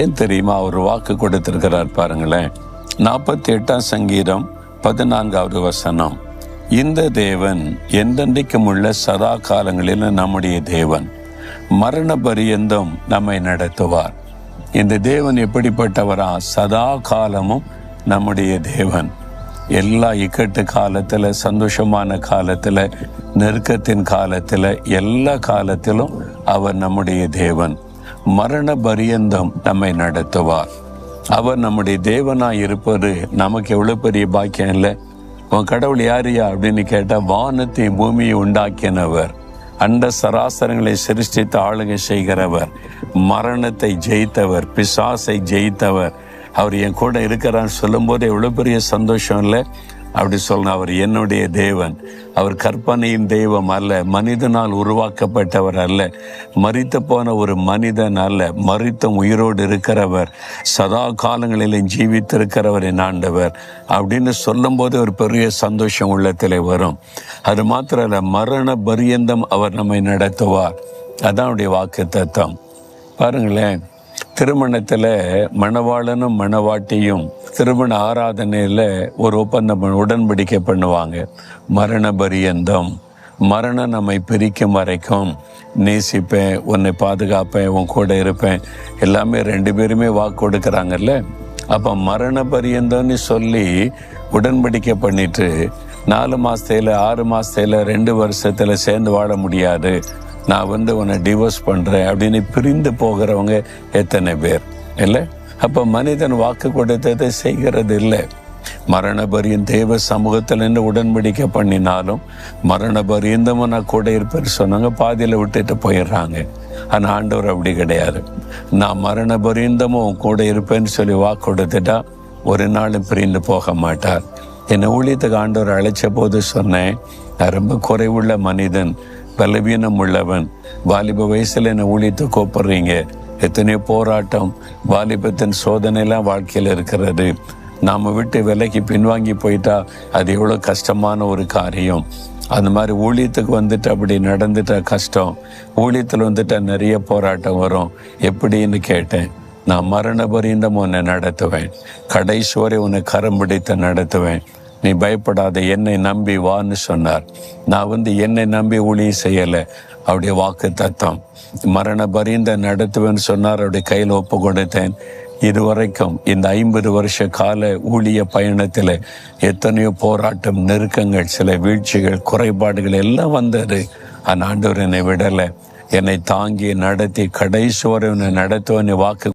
ஏன் தெரியுமா? அவர் வாக்கு கொடுத்திருக்கிறார் பாருங்களேன். 48ஆம் சங்கீதம் 14வது வசனம். இந்த தேவன் என்றென்றைக்கும் உள்ள சதா காலங்களில் நம்முடைய தேவன், மரண பரியந்தம் நம்மை நடத்துவார். இந்த தேவன் எப்படிப்பட்டவரா? சதா காலமும் நம்முடைய தேவன். எல்லா இக்கட்டு காலத்துல, சந்தோஷமான காலத்துல, நெருக்கத்தின் காலத்துல, எல்லா காலத்திலும் அவர் நம்முடைய தேவன். மரண பரியந்தம் நம்மை நடத்துவார். அவர் நம்முடைய தேவனாய் இருப்பது நமக்கு எவ்வளவு பெரிய பாக்கியம் இல்லை? உன் கடவுள் யாரியா அப்படின்னு கேட்டா, வானத்தை பூமியை உண்டாக்கினவர், அண்ட சராசரங்களை சிருஷ்டித்து ஆளுகை செய்கிறவர், மரணத்தை ஜெயித்தவர், பிசாசை ஜெயித்தவர். அவர் என் கூட இருக்கிறான்னு சொல்லும் போது எவ்வளவு பெரிய சந்தோஷம் இல்லை? அப்படி சொல்லணும். அவர் என்னுடைய தேவன். அவர் கற்பனையின் தெய்வம் அல்ல, மனிதனால் உருவாக்கப்பட்டவர் அல்ல, மரித்து போன ஒரு மனிதன் அல்ல, மரித்தும் உயிரோடு இருக்கிறவர், சதா காலங்களிலும் ஜீவித்திருக்கிறவர் என் ஆண்டவர் அப்படின்னு சொல்லும் போது ஒரு பெரிய சந்தோஷம் உள்ளத்திலே வரும். அது மாத்திரம் அல்ல, மரண பரியந்தம் அவர் நம்மை நடத்துவார். அதான் அவருடைய வாக்கு தத்தம். பாருங்களேன், திருமணத்தில் மணவாளனும் மணவாட்டியும் திருமண ஆராதனையில் ஒரு ஒப்பந்தம் உடன்படிக்கை பண்ணுவாங்க. மரண பரியந்தம், மரணம் நம்மை பிரிக்கும் வரைக்கும் நேசிப்பேன், உன்னை பாதுகாப்பேன், உன் கூட இருப்பேன், எல்லாமே ரெண்டு பேருமே வாக்கு கொடுக்குறாங்கல்ல. அப்போ மரண பரியந்தம்னு சொல்லி உடன்படிக்கை பண்ணிட்டு 4 மாதத்தில் 6 மாதத்தில் 2 வருஷத்தில் சேர்ந்து வாழ முடியாது, நான் உன்னை டிவோர்ஸ் பண்ணுறேன் அப்படின்னு பிரிந்து போகிறவங்க எத்தனை பேர் இல்லை? அப்போ மனிதன் வாக்கு கொடுத்ததை செய்கிறது இல்லை. மரண பரியம் தேவ சமூகத்தில் நின்று உடன்படிக்கை பண்ணினாலும் மரண பரியந்தமும் நான் கூட இருப்பேன்னு சொன்னாங்க, பாதியில் விட்டுட்டு போயிடுறாங்க. ஆனால் ஆண்டவர் அப்படி கிடையாது. நான் மரண பரியந்தமும் கூட இருப்பேன்னு சொல்லி வாக்கு கொடுத்துட்டா ஒரு நாளும் பிரிந்து போக மாட்டார். என்னை ஊழியத்துக்கு ஆண்டவர் அழைச்ச போது சொன்னேன், நான் ரொம்ப குறைவுள்ள மனிதன், பலவீனம் உள்ளவன், வாலிப வயசுல என்னை ஊழித்து கூப்பிடுறீங்க, எத்தனையோ போராட்டம், வாலிபத்தின் சோதனைலாம் வாழ்க்கையில் இருக்கிறது. நாம் விட்டு விலைக்கு பின்வாங்கி போயிட்டா அது எவ்வளோ கஷ்டமான ஒரு காரியம். அந்த மாதிரி ஊழியத்துக்கு வந்துட்டு அப்படி நடந்துட்டா கஷ்டம், ஊழியத்தில் வந்துட்டா நிறைய போராட்டம் வரும். எப்படின்னு கேட்டேன். நான் மரண பரியந்தம் உன்னை நடத்துவேன், கடைசி வரை உன்னை கரம் பிடித்து நடத்துவேன், நீ பயப்படாத, என்னை நம்பி வான்னு சொன்னார். நான் என்னை நம்பி ஊழியம் செய்யலை. அவருடைய வாக்கு தத்தம். மரண பரியந்த நடத்துவேன்னு சொன்னார். அவருடைய கையில் ஒப்பு கொடுத்தேன். இதுவரைக்கும் இந்த 50 வருஷ கால ஊழிய பயணத்தில் எத்தனையோ போராட்டம், நெருக்கங்கள், சில வீழ்ச்சிகள், குறைபாடுகள் எல்லாம் வந்தது. ஆனால் ஆண்டவர் என்னை விடலை. என்னை தாங்கி நடத்தி கடைசி வரை உன்னை நடத்துவேன்னு வாக்கு